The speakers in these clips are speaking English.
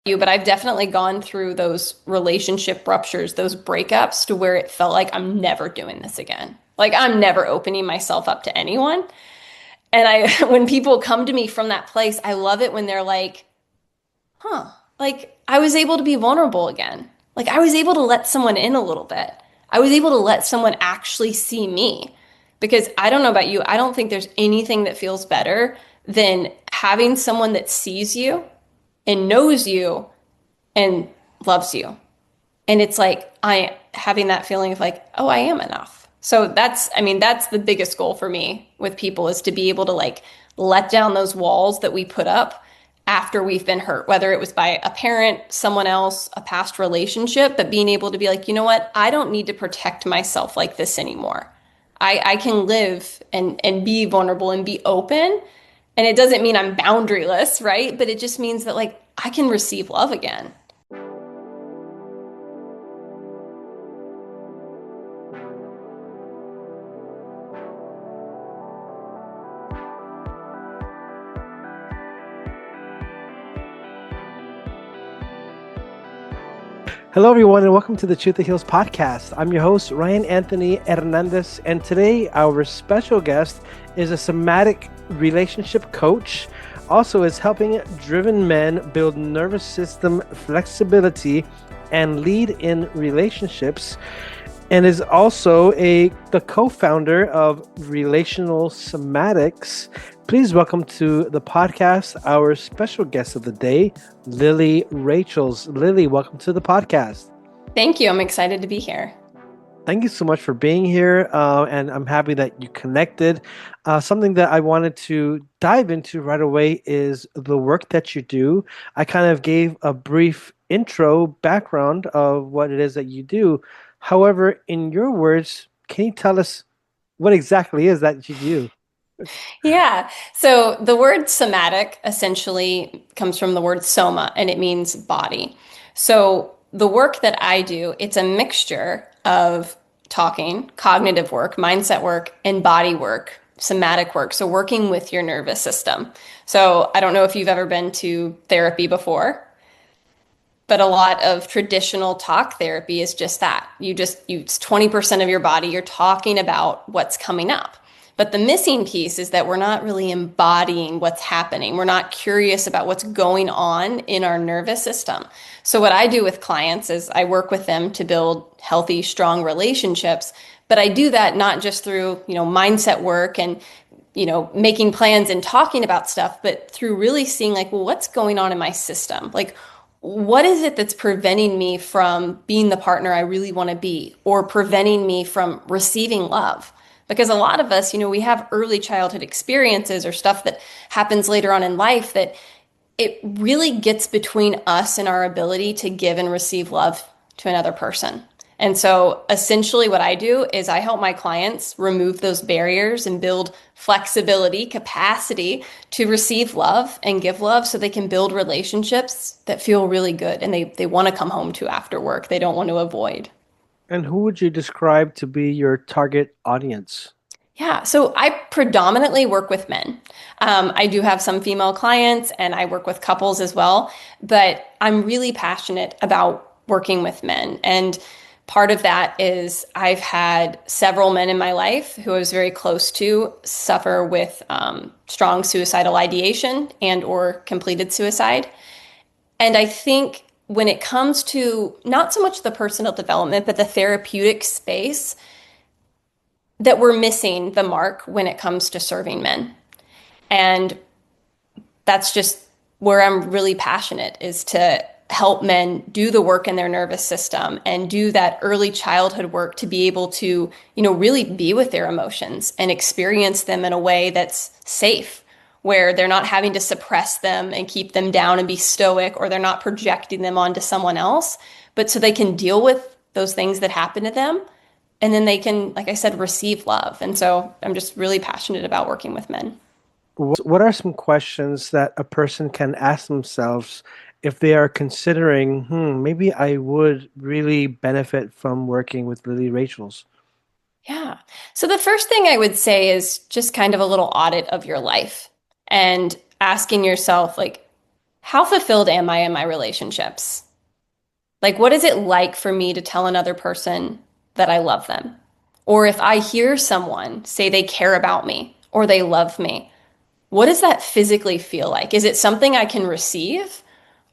you, but I've definitely gone through those relationship ruptures, those breakups to where it felt like I'm never doing this again. Like I'm never opening myself up to anyone. And when people come to me from that place, I love it when they're like, huh, like I was able to be vulnerable again. Like I was able to let someone in a little bit. I was able to let someone actually see me. Because I don't know about you, I don't think there's anything that feels better than having someone that sees you and knows you and loves you. And it's like I having that feeling of like, oh, I am enough. So that's the biggest goal for me with people is to be able to like let down those walls that we put up after we've been hurt, whether it was by a parent, someone else, a past relationship, but being able to be like, you know what? I don't need to protect myself like this anymore. I can live and be vulnerable and be open. And it doesn't mean I'm boundaryless, right? But it just means that like I can receive love again. Hello, everyone, and welcome to the Truth That Heals podcast. I'm your host, Ryan Anthony Hernandez, and today our special guest is a somatic relationship coach, also is helping driven men build nervous system flexibility and lead in relationships, and is also the co-founder of Relational Somatics. Please welcome to the podcast our special guest of the day, Lilly Rachels. Lilly, welcome to the podcast. Thank you. I'm excited to be here. Thank you so much for being here, and I'm happy that you connected. Something that I wanted to dive into right away is the work that you do. I kind of gave a brief intro background of what it is that you do. However, in your words, can you tell us what exactly is that you do? Yeah. So the word somatic essentially comes from the word soma and it means body. So the work that I do, it's a mixture of talking, cognitive work, mindset work, and body work, somatic work. So working with your nervous system. So I don't know if you've ever been to therapy before, but a lot of traditional talk therapy is just that. You just use 20% of your body. You're talking about what's coming up. But the missing piece is that we're not really embodying what's happening. We're not curious about what's going on in our nervous system. So what I do with clients is I work with them to build healthy, strong relationships. But I do that not just through, mindset work and, making plans and talking about stuff, but through really seeing like, well, what's going on in my system? Like, what is it that's preventing me from being the partner I really want to be or preventing me from receiving love? Because a lot of us, we have early childhood experiences or stuff that happens later on in life that it really gets between us and our ability to give and receive love to another person. And so essentially what I do is I help my clients remove those barriers and build flexibility, capacity to receive love and give love so they can build relationships that feel really good and they want to come home to after work. They don't want to avoid. And who would you describe to be your target audience? Yeah, so I predominantly work with men. I do have some female clients and I work with couples as well, but I'm really passionate about working with men. And part of that is I've had several men in my life who I was very close to suffer with strong suicidal ideation and or completed suicide. And I think when it comes to not so much the personal development, but the therapeutic space, that we're missing the mark when it comes to serving men. And that's just where I'm really passionate is to help men do the work in their nervous system and do that early childhood work to be able to, really be with their emotions and experience them in a way that's safe, where they're not having to suppress them and keep them down and be stoic, or they're not projecting them onto someone else, but so they can deal with those things that happen to them and then they can, like I said, receive love. And so I'm just really passionate about working with men. What are some questions that a person can ask themselves if they are considering, maybe I would really benefit from working with Lilly Rachels? Yeah. So the first thing I would say is just kind of a little audit of your life and asking yourself, like, how fulfilled am I in my relationships? Like, what is it like for me to tell another person that I love them? Or if I hear someone say they care about me or they love me, what does that physically feel like? Is it something I can receive?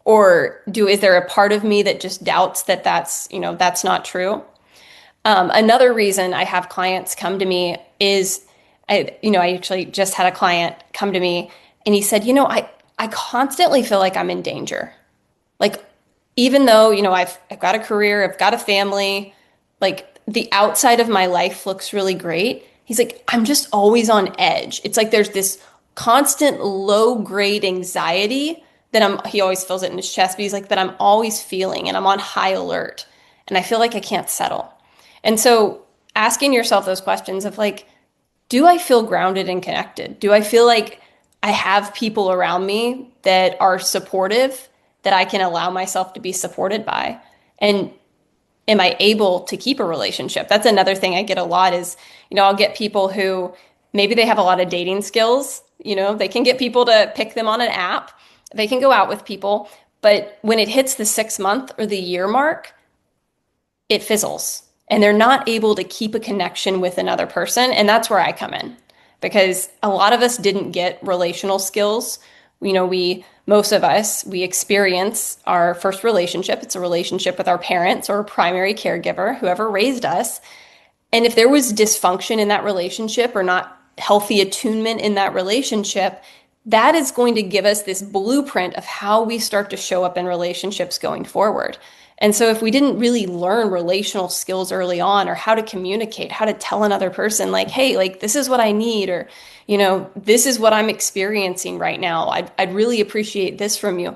Or is there a part of me that just doubts that that's not true? Another reason I have clients come to me is I actually just had a client come to me and he said, I constantly feel like I'm in danger. Like, even though, I've got a career, I've got a family, like the outside of my life looks really great. He's like, I'm just always on edge. It's like there's this constant low grade anxiety he always feels it in his chest, but he's like, that I'm always feeling and I'm on high alert and I feel like I can't settle. And so asking yourself those questions of like, do I feel grounded and connected? Do I feel like I have people around me that are supportive, that I can allow myself to be supported by? And am I able to keep a relationship? That's another thing I get a lot is, I'll get people who maybe they have a lot of dating skills, they can get people to pick them on an app, they can go out with people, but when it hits the 6 month or the year mark, it fizzles and they're not able to keep a connection with another person. And that's where I come in because a lot of us didn't get relational skills. Most of us, we experience our first relationship. It's a relationship with our parents or a primary caregiver, whoever raised us. And if there was dysfunction in that relationship or not healthy attunement in that relationship, that is going to give us this blueprint of how we start to show up in relationships going forward. And so if we didn't really learn relational skills early on or how to communicate, how to tell another person like, hey, like this is what I need, or, this is what I'm experiencing right now. I'd really appreciate this from you.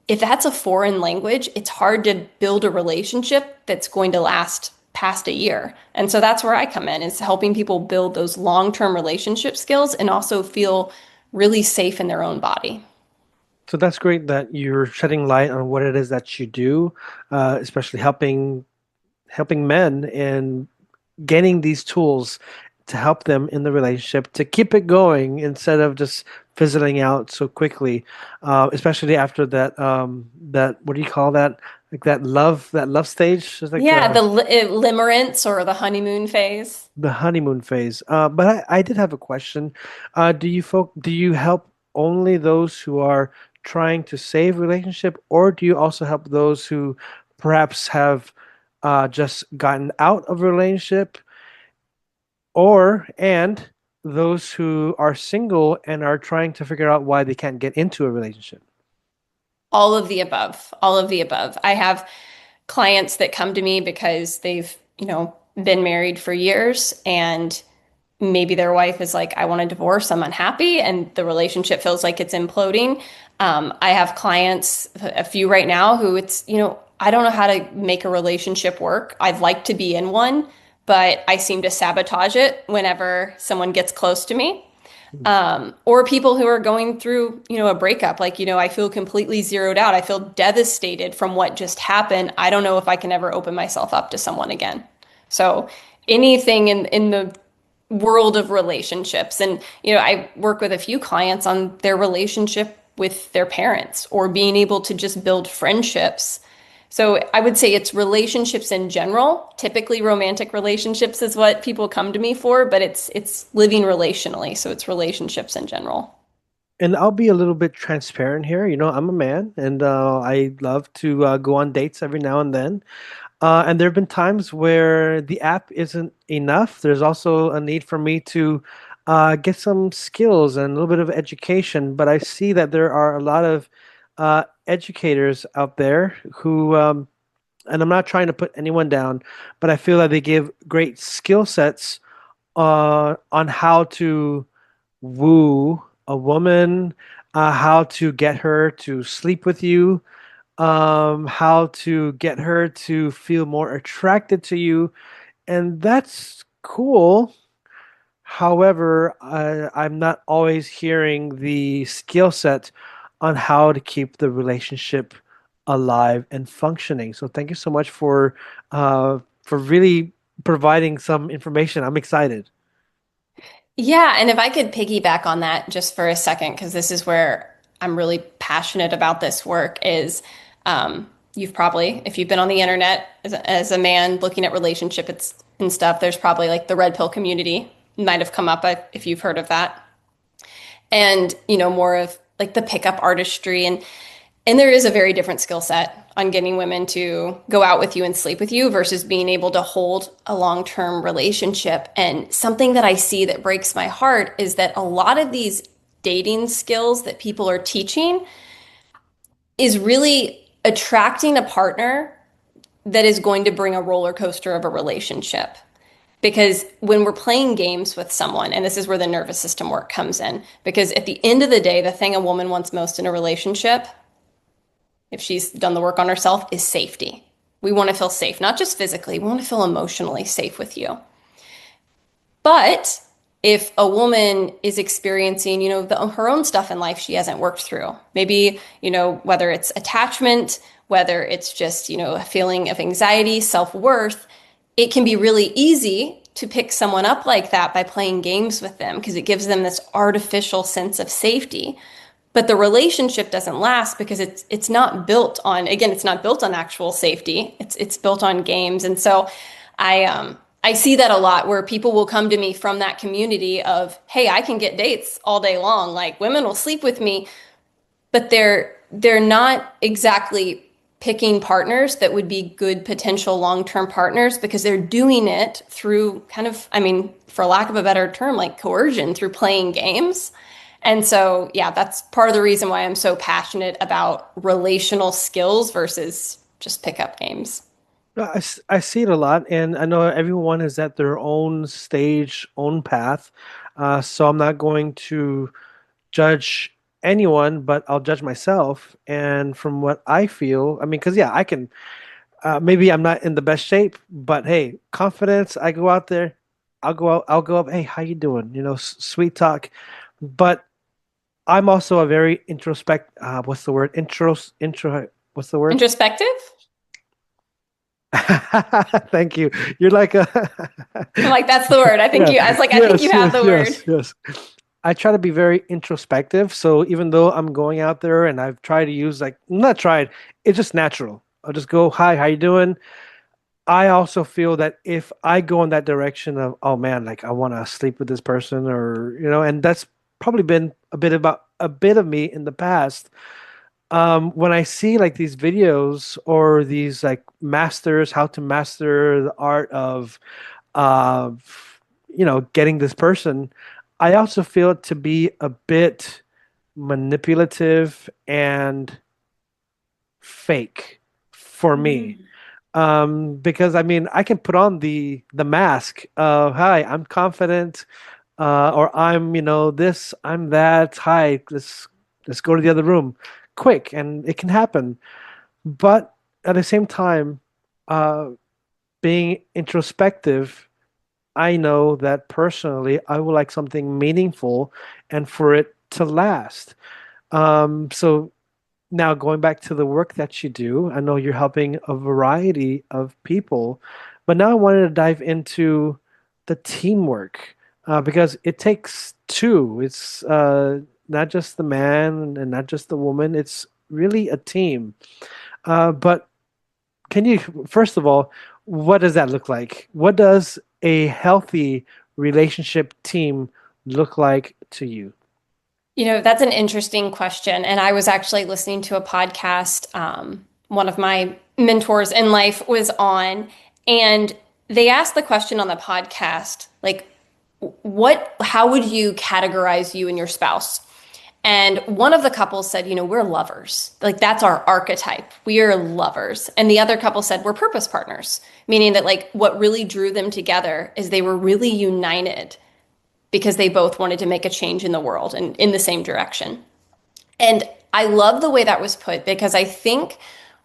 If that's a foreign language, it's hard to build a relationship that's going to last past a year. And so that's where I come in, is helping people build those long-term relationship skills and also feel really safe in their own body. So that's great that you're shedding light on what it is that you do, especially helping men and getting these tools to help them in the relationship to keep it going instead of just fizzling out so quickly, especially after that what do you call that, like that love stage. It's like Yeah, the limerence or the honeymoon phase. the honeymoon phase. But I did have a question. Do you help only those who are trying to save relationship, or do you also help those who perhaps have just gotten out of a relationship, or and those who are single and are trying to figure out why they can't get into a relationship? All of the above. All of the above. I have clients that come to me because they've, been married for years and maybe their wife is like, I want a divorce, I'm unhappy, and the relationship feels like it's imploding. I have clients, a few right now, who I don't know how to make a relationship work. I'd like to be in one, but I seem to sabotage it whenever someone gets close to me. Or people who are going through, a breakup. Like, I feel completely zeroed out. I feel devastated from what just happened. I don't know if I can ever open myself up to someone again. So anything in the world of relationships. And, I work with a few clients on their relationship with their parents or being able to just build friendships. So I would say it's relationships in general. Typically romantic relationships is what people come to me for, but it's living relationally, so it's relationships in general. And I'll be a little bit transparent here. I'm a man, and I love to go on dates every now and then. And there have been times where the app isn't enough. There's also a need for me to get some skills and a little bit of education. But I see that there are a lot of educators out there who, and I'm not trying to put anyone down, but I feel that they give great skill sets on how to woo a woman, how to get her to sleep with you, how to get her to feel more attracted to you. And that's cool. However, I'm not always hearing the skill set on how to keep the relationship alive and functioning. So thank you so much for really providing some information. I'm excited. Yeah, and if I could piggyback on that just for a second, because this is where I'm really passionate about this work is you've probably, if you've been on the internet as a man looking at relationships and stuff, there's probably like the red pill community might have come up if you've heard of that. And, more of like the pickup artistry and there is a very different skill set on getting women to go out with you and sleep with you versus being able to hold a long-term relationship. And something that I see that breaks my heart is that a lot of these dating skills that people are teaching is really attracting a partner that is going to bring a roller coaster of a relationship. Because when we're playing games with someone, and this is where the nervous system work comes in, because at the end of the day, the thing a woman wants most in a relationship, if she's done the work on herself, is safety. We want to feel safe, not just physically, we want to feel emotionally safe with you. But if a woman is experiencing, her own stuff in life she hasn't worked through, maybe, whether it's attachment, whether it's just, a feeling of anxiety, self-worth, it can be really easy to pick someone up like that by playing games with them because it gives them this artificial sense of safety. But the relationship doesn't last because it's not built on, again, it's not built on actual safety. It's built on games. And so I see that a lot where people will come to me from that community of, hey, I can get dates all day long. Like women will sleep with me, but they're not exactly picking partners that would be good potential long-term partners because they're doing it through kind of, I mean, for lack of a better term, like coercion through playing games. And so, yeah, that's part of the reason why I'm so passionate about relational skills versus just pickup games. No, I see it a lot, and I know everyone is at their own stage, own path. So I'm not going to judge anyone, but I'll judge myself. And from what I feel, I mean, because yeah, I can, maybe I'm not in the best shape, but hey, confidence, I go out there, I'll go up, hey, how you doing? Sweet talk. But I'm also a very what's the word? What's the word? Introspective? Thank you. You're like a I'm like, that's the word. yeah, I think you yes, have yes, the word. yes, yes. I try to be very introspective. So even though I'm going out there and I've tried to use like not tried, it's just natural. I'll just go, hi, how you doing? I also feel that if I go in that direction of, oh man, like I want to sleep with this person or, and that's probably been a bit of me in the past. When I see like these videos or these like masters, how to master the art of getting this person, I also feel it to be a bit manipulative and fake for me. Mm. Because I mean, I can put on the mask of, hi, I'm confident, or I'm, this, I'm that. Hi, let's go to the other room, quick, and it can happen. But at the same time, uh, being introspective, I know that personally, I would like something meaningful and for it to last. So now going back to the work that you do, I know you're helping a variety of people, but now I wanted to dive into the teamwork because it takes two. It's not just the man and not just the woman. It's really a team. But can you, first of all, what does that look like? What does a healthy relationship team look like to you? That's an interesting question. And I was actually listening to a podcast, one of my mentors in life was on, and they asked the question on the podcast, like, how would you categorize you and your spouse? And one of the couples said, we're lovers. Like, that's our archetype. We are lovers. And the other couple said, we're purpose partners, meaning that, like, what really drew them together is they were really united because they both wanted to make a change in the world and in the same direction. And I love the way that was put because I think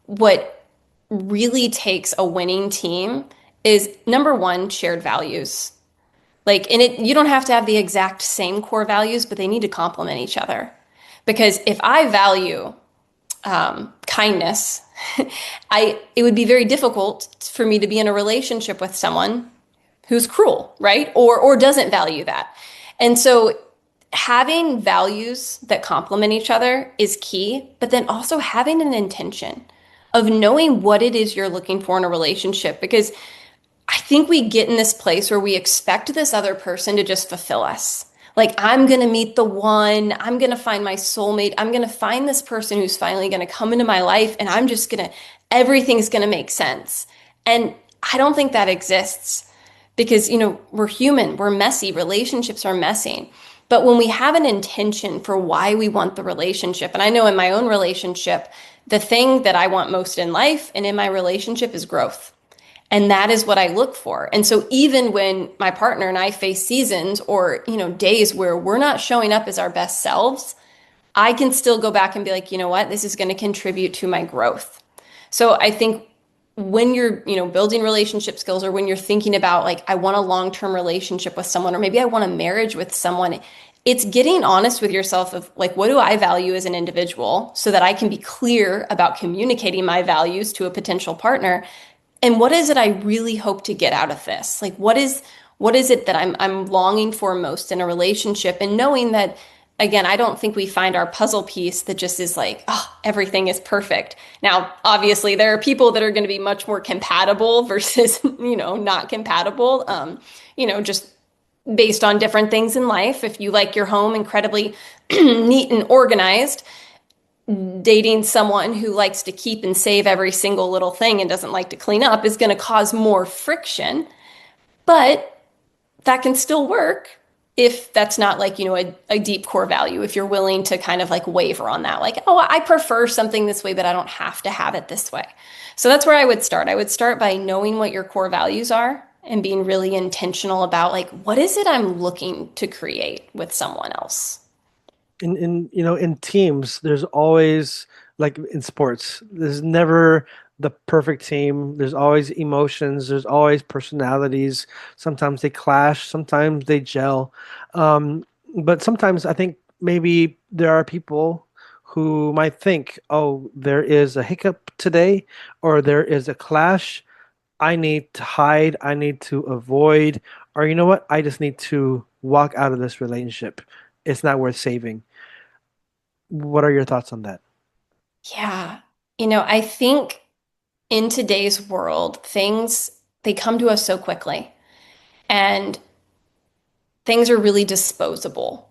what really takes a winning team is number one, shared values. Like, and you don't have to have the exact same core values, but they need to complement each other. Because if I value kindness, it would be very difficult for me to be in a relationship with someone who's cruel, right? Or doesn't value that. And so having values that complement each other is key, but then also having an intention of knowing what it is you're looking for in a relationship. Because I think we get in this place where we expect this other person to just fulfill us. Like, I'm going to meet the one, I'm going to find my soulmate, I'm going to find this person who's finally going to come into my life, and I'm just going to, everything's going to make sense. And I don't think that exists because, we're human, we're messy, relationships are messy. But when we have an intention for why we want the relationship, and I know in my own relationship, the thing that I want most in life and in my relationship is growth. And that is what I look for. And so even when my partner and I face seasons or, days where we're not showing up as our best selves, I can still go back and be like, you know what, this is going to contribute to my growth. So I think when you're, building relationship skills or when you're thinking about like, I want a long-term relationship with someone, or maybe I want a marriage with someone, it's getting honest with yourself of like, what do I value as an individual so that I can be clear about communicating my values to a potential partner. And what is it I really hope to get out of this? Like what is it that I'm longing for most in a relationship? And knowing that again, I don't think we find our puzzle piece that just is like, oh, everything is perfect. Now, obviously, there are people that are going to be much more compatible versus, not compatible. Just based on different things in life. If you like your home incredibly neat and organized, dating someone who likes to keep and save every single little thing and doesn't like to clean up is going to cause more friction. But that can still work if that's not like, a deep core value, if you're willing to kind of like waver on that, like, oh, I prefer something this way, but I don't have to have it this way. So that's where I would start. I would start by knowing what your core values are and being really intentional about like, what is it I'm looking to create with someone else? In teams, there's always, like in sports, there's never the perfect team. There's always emotions, there's always personalities. Sometimes they clash, sometimes they gel. But sometimes I think maybe there are people who might think, oh, there is a hiccup today, or there is a clash. I need to hide, I need to avoid, or you know what, I just need to walk out of this relationship. It's not worth saving. What are your thoughts on that? Yeah. I think in today's world, things they come to us so quickly and things are really disposable.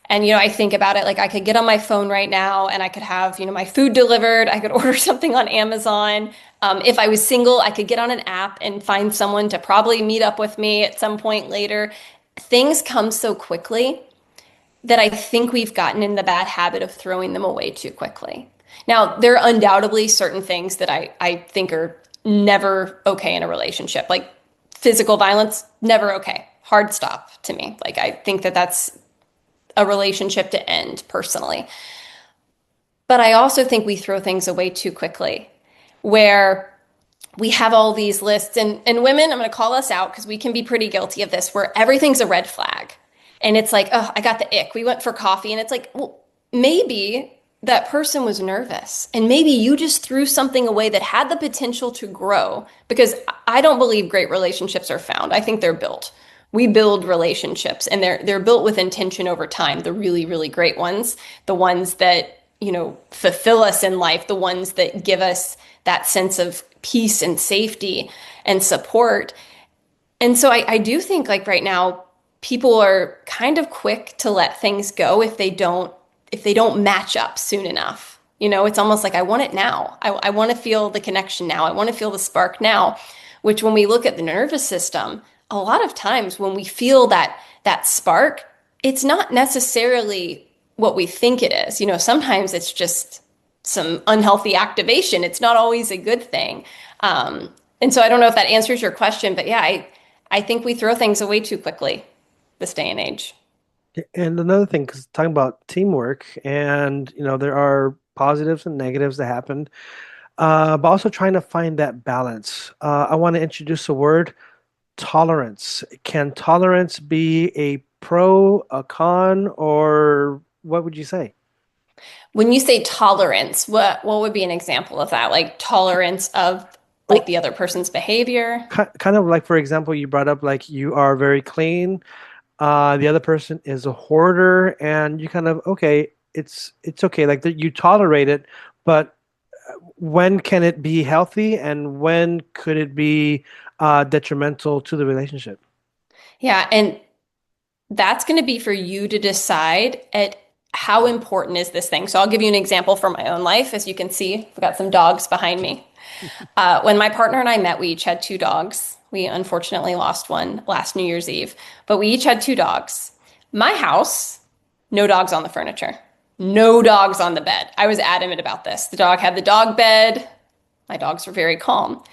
And I think about it like I could get on my phone right now and I could have, my food delivered. I could order something on Amazon. If I was single, I could get on an app and find someone to probably meet up with me at some point later. Things come so quickly that I think we've gotten in the bad habit of throwing them away too quickly. Now, there are undoubtedly certain things that I think are never okay in a relationship, like physical violence, never okay. Hard stop to me. Like, I think that that's a relationship to end personally. But I also think we throw things away too quickly, where we have all these lists, and women, I'm going to call us out because we can be pretty guilty of this, where everything's a red flag. And it's like, oh, I got the ick. We went for coffee, and it's like, well, maybe that person was nervous, and maybe you just threw something away that had the potential to grow. Because I don't believe great relationships are found. I think they're built. We build relationships, and they're built with intention over time. The really, really great ones, the ones that, fulfill us in life, the ones that give us that sense of peace and safety and support. And so I do think like right now, people are kind of quick to let things go if they don't match up soon enough. It's almost like I want it now. I want to feel the connection now. I want to feel the spark now, which when we look at the nervous system, a lot of times when we feel that spark, it's not necessarily what we think it is. Sometimes it's just some unhealthy activation. It's not always a good thing. And so I don't know if that answers your question, but yeah, I think we throw things away too quickly this day and age. And another thing, because talking about teamwork, and there are positives and negatives that happen, but also trying to find that balance. I want to introduce a word: tolerance. Can tolerance be a pro, a con, or what would you say? When you say tolerance, what would be an example of that? Like tolerance of like Well, the other person's behavior? kind of like, for example, you brought up like you are very clean. The other person is a hoarder, and you kind of okay, it's okay, like that you tolerate it, but when can it be healthy, and when could it be detrimental to the relationship? Yeah, and that's going to be for you to decide at how important is this thing. So I'll give you an example from my own life. As you can see, I've got some dogs behind me. When my partner and I met, we each had two dogs. We unfortunately lost one last New Year's Eve, but we each had two dogs. My house, no dogs on the furniture, no dogs on the bed. I was adamant about this. The dog had the dog bed. My dogs were very calm.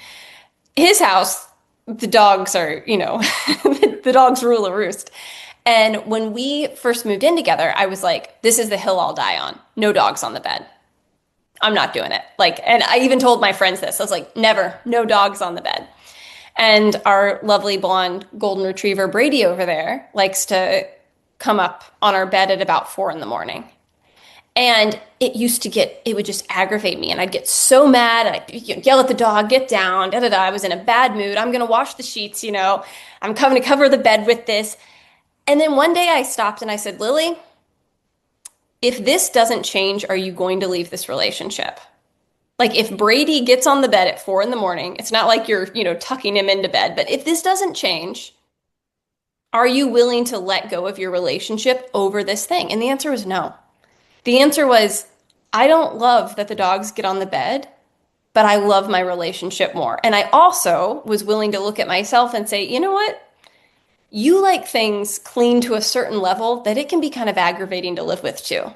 His house, the dogs are, the dogs rule the roost. And when we first moved in together, I was like, this is the hill I'll die on. No dogs on the bed. I'm not doing it. Like, and I even told my friends this. I was like, never, no dogs on the bed. And our lovely blonde golden retriever Brady over there likes to come up on our bed at about 4 in the morning. And it would just aggravate me. And I'd get so mad. I'd yell at the dog, get down, da da da. I was in a bad mood. I'm going to wash the sheets, I'm coming to cover the bed with this. And then one day I stopped and I said, Lily, if this doesn't change, are you going to leave this relationship? Like if Brady gets on the bed at 4 in the morning, it's not like you're, tucking him into bed, but if this doesn't change, are you willing to let go of your relationship over this thing? And the answer was no. The answer was, I don't love that the dogs get on the bed, but I love my relationship more. And I also was willing to look at myself and say, you know what? You like things clean to a certain level that it can be kind of aggravating to live with too.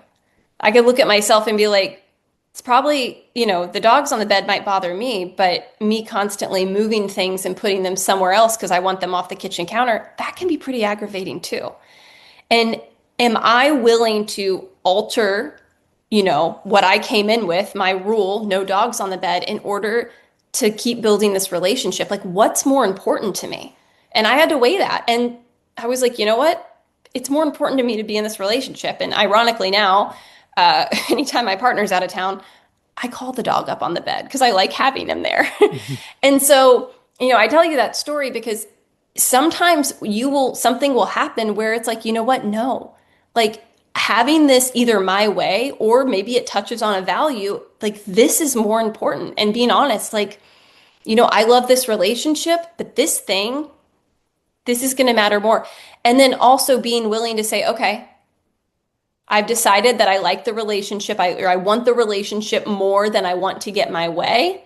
I could look at myself and be like, it's probably, the dogs on the bed might bother me, but me constantly moving things and putting them somewhere else because I want them off the kitchen counter, that can be pretty aggravating too. And am I willing to alter, what I came in with, my rule, no dogs on the bed, in order to keep building this relationship? Like, what's more important to me? And I had to weigh that. And I was like, you know what? It's more important to me to be in this relationship. And ironically now, anytime my partner's out of town, I call the dog up on the bed because I like having him there. And so, I tell you that story because sometimes something will happen where it's like, you know what? No. Like having this either my way or maybe it touches on a value, like this is more important. And being honest, like, I love this relationship, but this is going to matter more. And then also being willing to say, okay, I've decided that I like the relationship, or I want the relationship more than I want to get my way.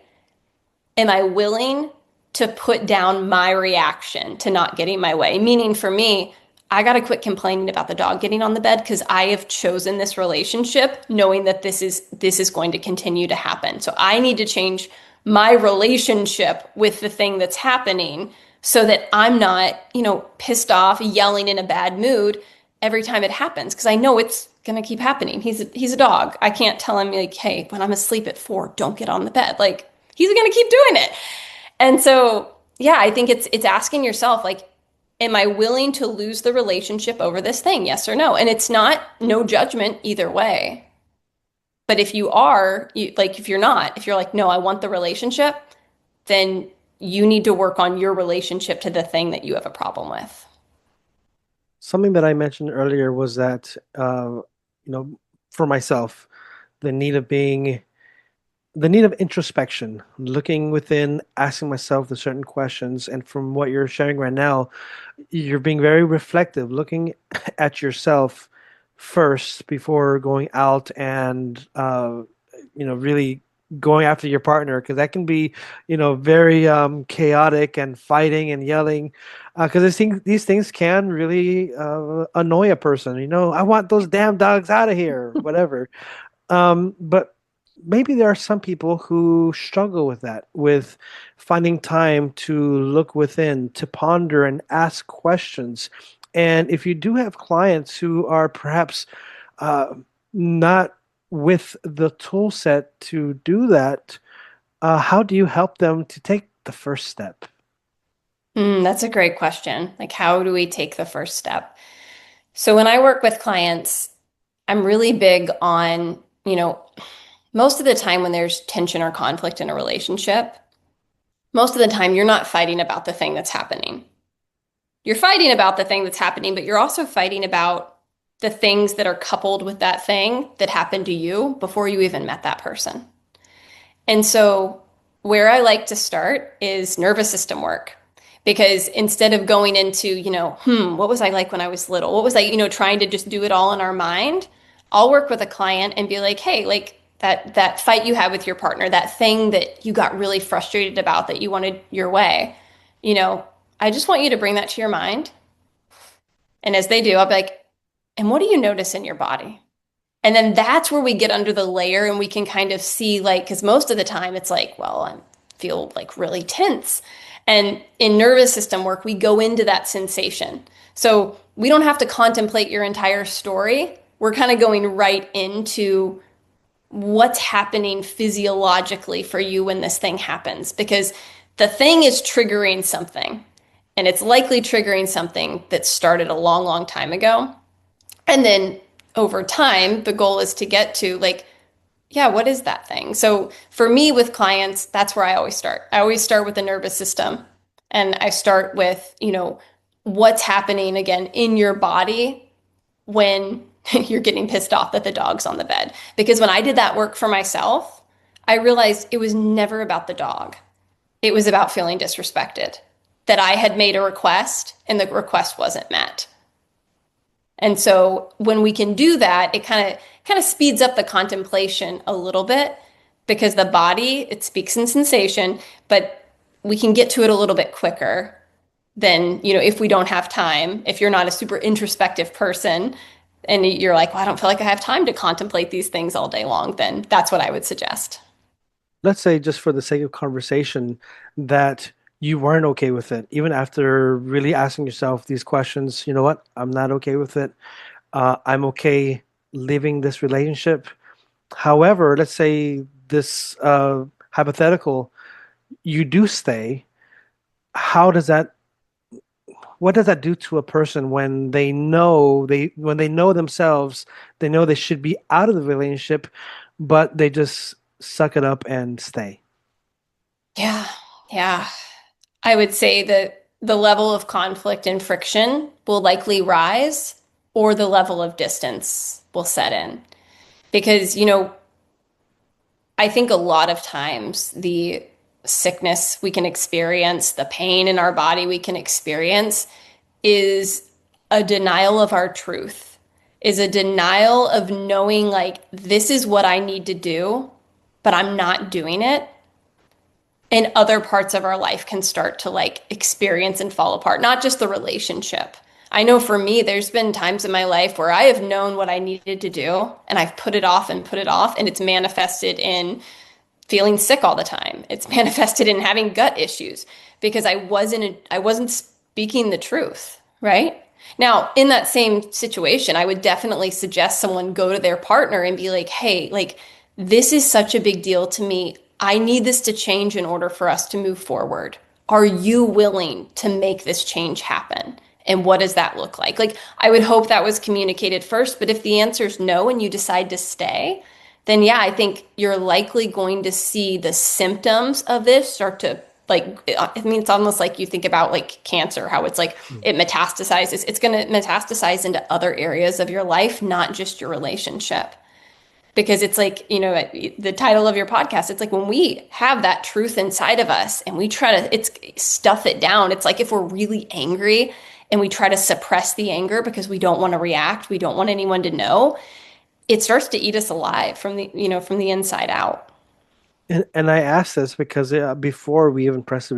Am I willing to put down my reaction to not getting my way? Meaning for me, I got to quit complaining about the dog getting on the bed because I have chosen this relationship knowing that this is going to continue to happen. So I need to change my relationship with the thing that's happening so that I'm not, pissed off, yelling in a bad mood every time it happens because I know it's going to keep happening. He's a dog. I can't tell him like, "Hey, when I'm asleep at 4, don't get on the bed." Like he's going to keep doing it. And so, yeah, I think it's asking yourself like, am I willing to lose the relationship over this thing? Yes or no? And it's not no judgment either way. But if you are, if you're not, if you're like, no, I want the relationship, then you need to work on your relationship to the thing that you have a problem with. Something that I mentioned earlier was that, for myself, the need of being, the need of introspection, looking within, asking myself the certain questions. And from what you're sharing right now, you're being very reflective, looking at yourself first before going out and, really going after your partner, because that can be, very chaotic and fighting and yelling, because I think these things can really annoy a person. I want those damn dogs out of here, whatever. But maybe there are some people who struggle with that, with finding time to look within, to ponder and ask questions. And if you do have clients who are perhaps uh, not with the tool set to do that, how do you help them to take the first step? That's a great question. Like, how do we take the first step? So when I work with clients, I'm really big on, most of the time when there's tension or conflict in a relationship, most of the time you're not fighting about the thing that's happening. You're fighting about the thing that's happening, but you're also fighting about the things that are coupled with that thing that happened to you before you even met that person. And so, where I like to start is nervous system work. Because instead of going into, what was I like when I was little? What was I, trying to just do it all in our mind? I'll work with a client and be like, hey, like that fight you had with your partner, that thing that you got really frustrated about that you wanted your way, you know, I just want you to bring that to your mind. And as they do, I'll be like, and what do you notice in your body? And then that's where we get under the layer and we can kind of see, like, because most of the time it's like, well, I feel like really tense. And in nervous system work, we go into that sensation. So we don't have to contemplate your entire story. We're kind of going right into what's happening physiologically for you when this thing happens, because the thing is triggering something, and it's likely triggering something that started a long, long time ago. And then over time, the goal is to get to like, yeah, what is that thing? So for me with clients, that's where I always start. I always start with the nervous system. And I start with, what's happening again in your body when you're getting pissed off that the dog's on the bed. Because when I did that work for myself, I realized it was never about the dog. It was about feeling disrespected, that I had made a request and the request wasn't met. And so when we can do that, it kind of speeds up the contemplation a little bit because the body, it speaks in sensation, but we can get to it a little bit quicker than, if we don't have time, if you're not a super introspective person and you're like, well, I don't feel like I have time to contemplate these things all day long, then that's what I would suggest. Let's say, just for the sake of conversation, that you weren't okay with it, even after really asking yourself these questions. You know what? I'm not okay with it. I'm okay leaving this relationship. However, let's say this hypothetical, you do stay. How does that, what does that do to a person when they know themselves, they know they should be out of the relationship, but they just suck it up and stay? Yeah. Yeah. I would say that the level of conflict and friction will likely rise or the level of distance will set in. Because, I think a lot of times the sickness we can experience, the pain in our body we can experience is a denial of our truth, is a denial of knowing like this is what I need to do, but I'm not doing it. And other parts of our life can start to like experience and fall apart, not just the relationship. I know for me, there's been times in my life where I have known what I needed to do and I've put it off and put it off, and it's manifested in feeling sick all the time. It's manifested in having gut issues because I wasn't speaking the truth, right? Now, in that same situation, I would definitely suggest someone go to their partner and be like, "Hey, like this is such a big deal to me. I need this to change in order for us to move forward. Are you willing to make this change happen? And what does that look like?" Like, I would hope that was communicated first, but if the answer is no and you decide to stay, then yeah, I think you're likely going to see the symptoms of this start to like, I mean, it's almost like you think about like cancer, how it's like Mm. it metastasizes. It's going to metastasize into other areas of your life, not just your relationship. Because it's like, the title of your podcast, it's like when we have that truth inside of us and we try to it's stuff it down. It's like if we're really angry and we try to suppress the anger because we don't want to react, we don't want anyone to know, it starts to eat us alive from the inside out. And I asked this because before we even press uh,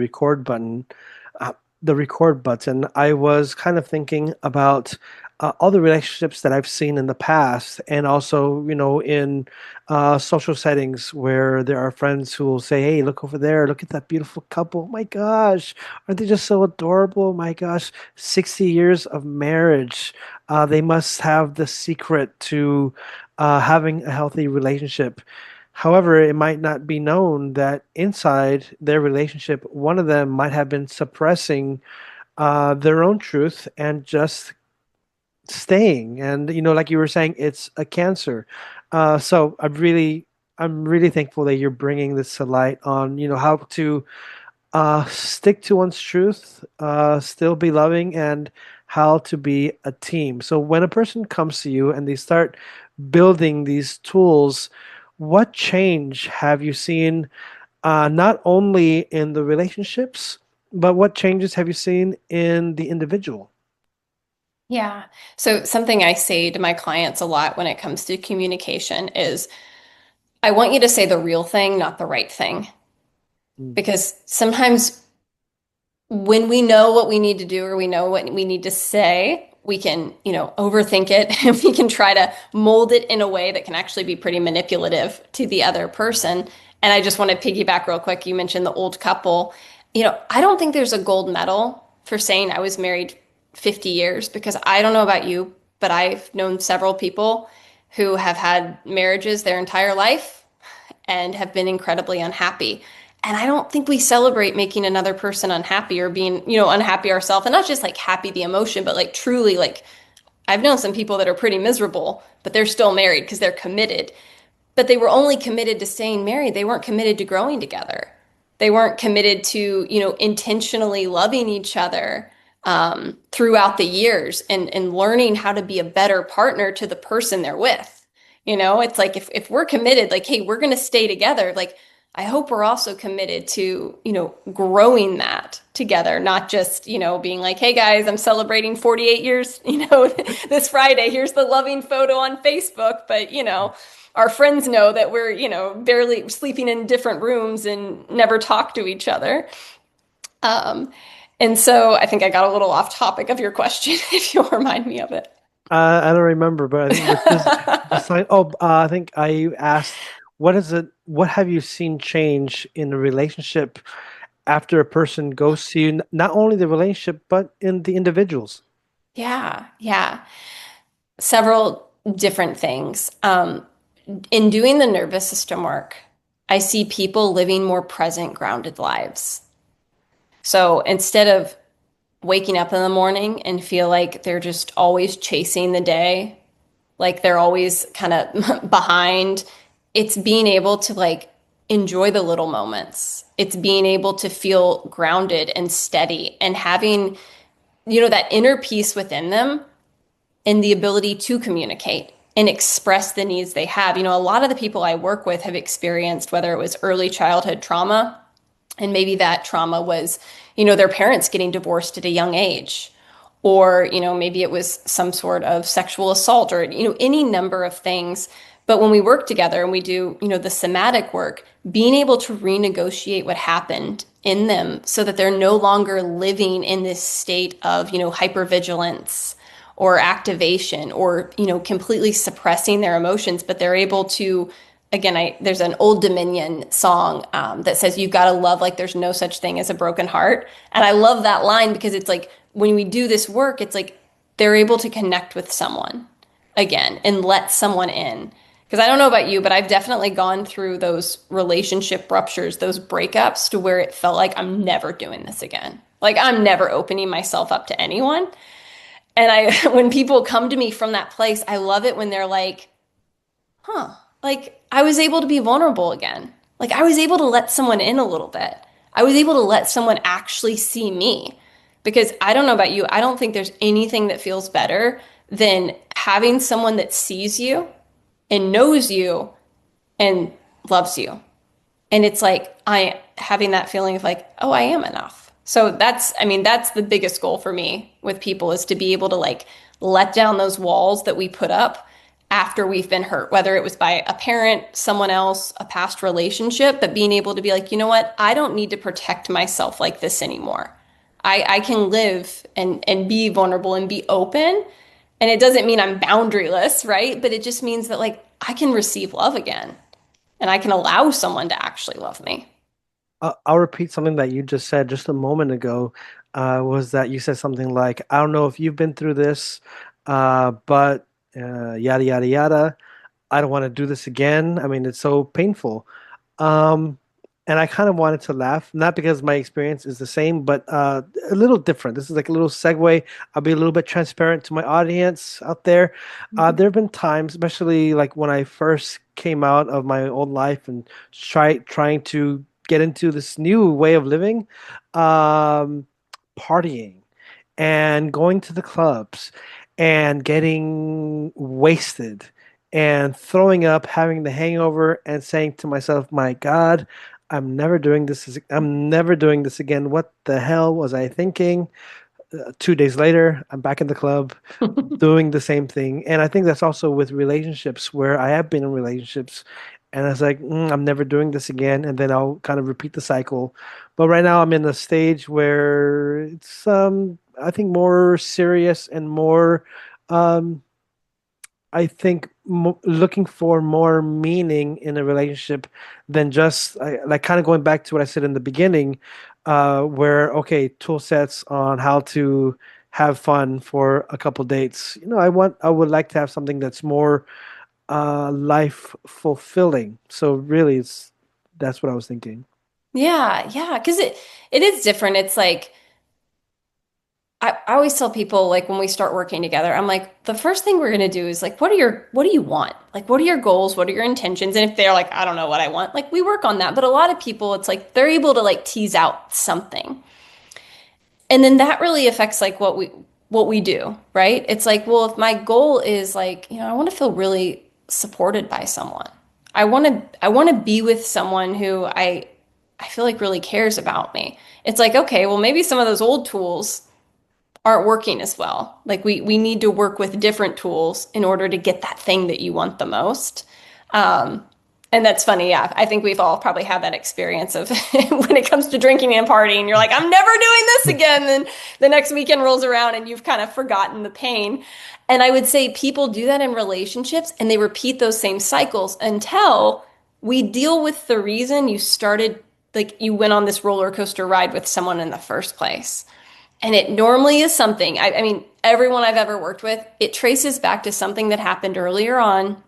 the record button, I was kind of thinking about all the relationships that I've seen in the past, and also, in social settings where there are friends who will say, "Hey, look over there! Look at that beautiful couple! Oh my gosh, aren't they just so adorable? Oh my gosh, 60 years of marriage. They must have the secret to having a healthy relationship." However, it might not be known that inside their relationship, one of them might have been suppressing their own truth and just staying. And like you were saying, it's a cancer. So I'm really thankful that you're bringing this to light on how to Stick to one's truth, still be loving, and how to be a team. So when a person comes to you and they start building these tools, what change have you seen, not only in the relationships, but what changes have you seen in the individual? Yeah. So something I say to my clients a lot when it comes to communication is I want you to say the real thing, not the right thing. Mm. Because sometimes when we know what we need to do or we know what we need to say, we can, overthink it and we can try to mold it in a way that can actually be pretty manipulative to the other person. And I just want to piggyback real quick. You mentioned the old couple. I don't think there's a gold medal for saying I was married 50 years because I don't know about you, but I've known several people who have had marriages their entire life and have been incredibly unhappy. And I don't think we celebrate making another person unhappy or being, unhappy ourselves. And not just like happy the emotion, but like truly like I've known some people that are pretty miserable, but they're still married because they're committed. But they were only committed to staying married. They weren't committed to growing together. They weren't committed to, intentionally loving each other throughout the years and learning how to be a better partner to the person they're with. It's like if we're committed, like, hey, we're going to stay together, like, I hope we're also committed to, growing that together, not just, being like, hey guys, I'm celebrating 48 years, this Friday. Here's the loving photo on Facebook. But, our friends know that we're, barely sleeping in different rooms and never talk to each other. Um, and so I think I got a little off topic of your question, if you'll remind me of it. I don't remember, but I think this the sign. Oh, I think I asked, what is it? What have you seen change in the relationship after a person goes to you? Not only the relationship, but in the individuals. Yeah, yeah. Several different things. In doing the nervous system work, I see people living more present, grounded lives. So instead of waking up in the morning and feel like they're just always chasing the day, like they're always kind of behind, it's being able to like enjoy the little moments. It's being able to feel grounded and steady and having, that inner peace within them and the ability to communicate and express the needs they have. A lot of the people I work with have experienced whether it was early childhood trauma, and maybe that trauma was, their parents getting divorced at a young age, or, maybe it was some sort of sexual assault or, any number of things. But when we work together and we do, the somatic work, being able to renegotiate what happened in them so that they're no longer living in this state of, hypervigilance or activation or, completely suppressing their emotions, but they're able to, again, there's an Old Dominion song that says you've got to love like there's no such thing as a broken heart. And I love that line because it's like when we do this work, it's like they're able to connect with someone again and let someone in. Because I don't know about you, but I've definitely gone through those relationship ruptures, those breakups to where it felt like I'm never doing this again. Like I'm never opening myself up to anyone. And when people come to me from that place, I love it when they're like, huh, like I was able to be vulnerable again. Like I was able to let someone in a little bit. I was able to let someone actually see me. Because I don't know about you, I don't think there's anything that feels better than having someone that sees you and knows you and loves you. And it's like I having that feeling of like, oh, I am enough. So that's the biggest goal for me with people is to be able to like let down those walls that we put up after we've been hurt, whether it was by a parent, someone else, a past relationship, but being able to be like, you know what? I don't need to protect myself like this anymore. I can live and be vulnerable and be open. And it doesn't mean I'm boundaryless, right? But it just means that like I can receive love again and I can allow someone to actually love me. I'll repeat something that you just said just a moment ago. Was that you said something like, I don't know if you've been through this, but yada, yada, yada. I don't want to do this again. I mean, it's so painful. Um, and I kind of wanted to laugh, not because my experience is the same, but a little different. This is like a little segue. I'll be a little bit transparent to my audience out there. There have been times, especially like when I first came out of my old life and trying to get into this new way of living, um, partying and going to the clubs and getting wasted and throwing up, having the hangover, and saying to myself, "My God, I'm never doing this. I'm never doing this again. What the hell was I thinking?" 2 days later, I'm back in the club doing the same thing. And I think that's also with relationships where I have been in relationships and I was like, I'm never doing this again. And then I'll kind of repeat the cycle. But right now I'm in a stage where it's, I think more serious and more, um, I think mo looking for more meaning in a relationship than just like kind of going back to what I said in the beginning, where okay, tool sets on how to have fun for a couple dates. I would like to have something that's more life fulfilling. So really, that's what I was thinking. Yeah, yeah, because it is different. It's like I always tell people like when we start working together, I'm like, the first thing we're gonna do is like, what do you want? Like, what are your goals? What are your intentions? And if they're like, I don't know what I want, like we work on that. But a lot of people, it's like they're able to like tease out something. And then that really affects like what we do, right? It's like, well, if my goal is like, I want to feel really supported by someone. I want to be with someone who I feel like really cares about me. It's like, okay, well, maybe some of those old tools aren't working as well. Like we need to work with different tools in order to get that thing that you want the most. Um, and that's funny. Yeah, I think we've all probably had that experience of when it comes to drinking and partying, you're like, I'm never doing this again. Then the next weekend rolls around and you've kind of forgotten the pain. And I would say people do that in relationships and they repeat those same cycles until we deal with the reason you started, like you went on this roller coaster ride with someone in the first place. And it normally is something, I mean, everyone I've ever worked with, it traces back to something that happened earlier on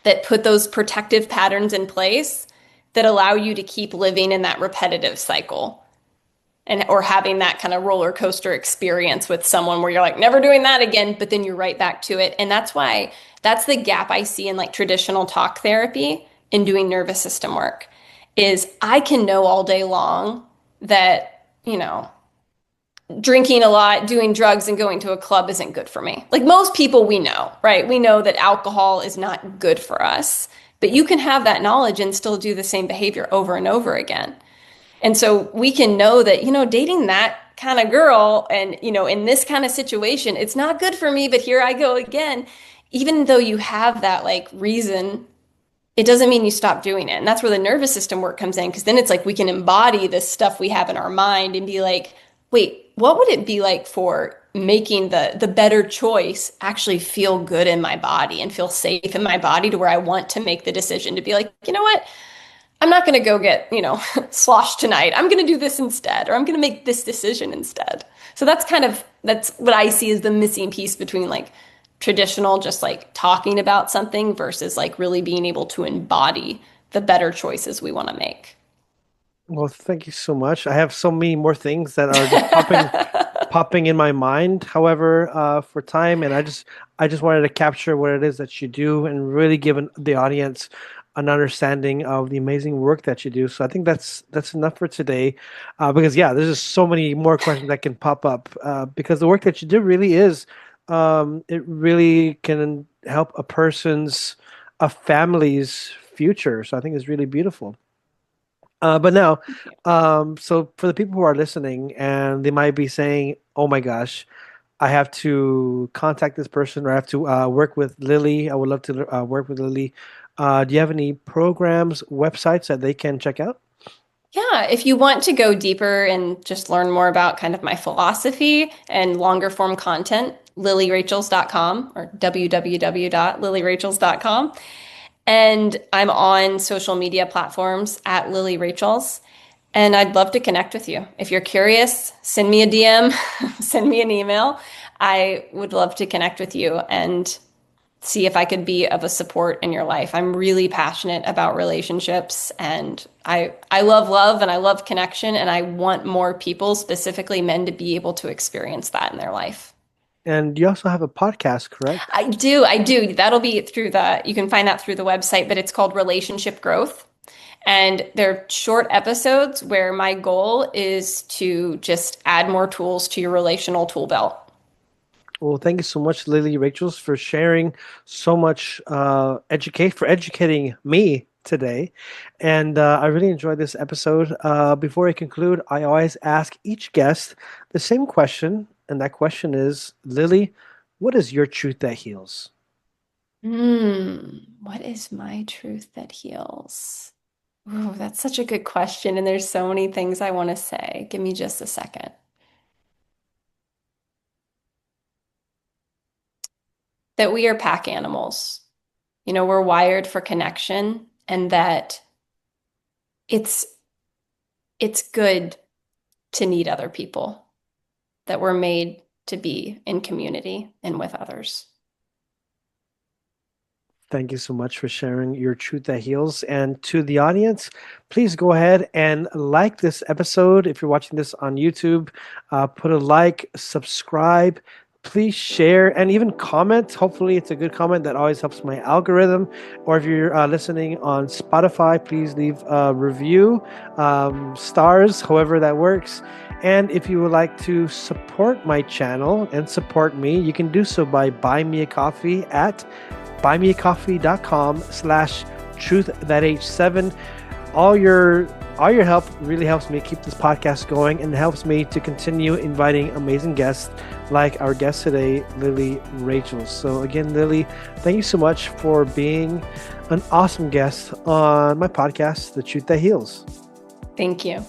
that put those protective patterns in place that allow you to keep living in that repetitive cycle and or having that kind of roller coaster experience with someone where you're like never doing that again, but then you're right back to it. And that's the gap I see in like traditional talk therapy in doing nervous system work is I can know all day long that, drinking a lot, doing drugs, and going to a club isn't good for me. Like most people we know, right? We know that alcohol is not good for us, but you can have that knowledge and still do the same behavior over and over again. And so we can know that, dating that kind of girl and, in this kind of situation, it's not good for me, but here I go again. Even though you have that like reason, it doesn't mean you stop doing it. And that's where the nervous system work comes in, because then it's like we can embody this stuff we have in our mind and be like, wait, what would it be like for making the better choice actually feel good in my body and feel safe in my body to where I want to make the decision to be like, you know what? I'm not going to go get, sloshed tonight. I'm going to do this instead, or I'm going to make this decision instead. So that's what I see as the missing piece between like traditional, just like talking about something versus like really being able to embody the better choices we want to make. Well, thank you so much. I have so many more things that are just popping in my mind. However, for time, and I just wanted to capture what it is that you do and really give the audience an understanding of the amazing work that you do. So I think that's enough for today, because yeah, there's just so many more questions that can pop up, because the work that you do really is, it really can help a family's future. So I think it's really beautiful. But now, so for the people who are listening and they might be saying, "Oh my gosh, I have to contact this person or I have to work with Lilly. I would love to work with Lilly." Do you have any programs, websites that they can check out? Yeah, if you want to go deeper and just learn more about kind of my philosophy and longer form content, lillyrachels.com or www.lillyrachels.com. And I'm on social media platforms at Lilly Rachels. And I'd love to connect with you. If you're curious, send me a DM, send me an email. I would love to connect with you and see if I could be of a support in your life. I'm really passionate about relationships and I love love and I love connection and I want more people, specifically men, to be able to experience that in their life. And you also have a podcast, correct? I do. That'll be through you can find that through the website, but it's called Relationship Growth. And they're short episodes where my goal is to just add more tools to your relational tool belt. Well, thank you so much, Lily Rachels, for sharing so much educating me today. And I really enjoyed this episode. Before I conclude, I always ask each guest the same question, and that question is, Lily, what is your truth that heals? What is my truth that heals? Ooh, that's such a good question. And there's so many things I want to say. Give me just a second. That we are pack animals. We're wired for connection and that it's it's good to need other people, that we're made to be in community and with others. Thank you so much for sharing your truth that heals. And to the audience, please go ahead and like this episode. If you're watching this on YouTube, put a like, subscribe. Please share and even comment. Hopefully, it's a good comment that always helps my algorithm. Or if you're listening on Spotify, please leave a review, stars, however that works. And if you would like to support my channel and support me, you can do so by buying me a coffee at buymeacoffee.com/truth.h7. All your help really helps me keep this podcast going and helps me to continue inviting amazing guests like our guest today, Lily Rachel. So again, Lily, thank you so much for being an awesome guest on my podcast, The Truth That Heals. Thank you.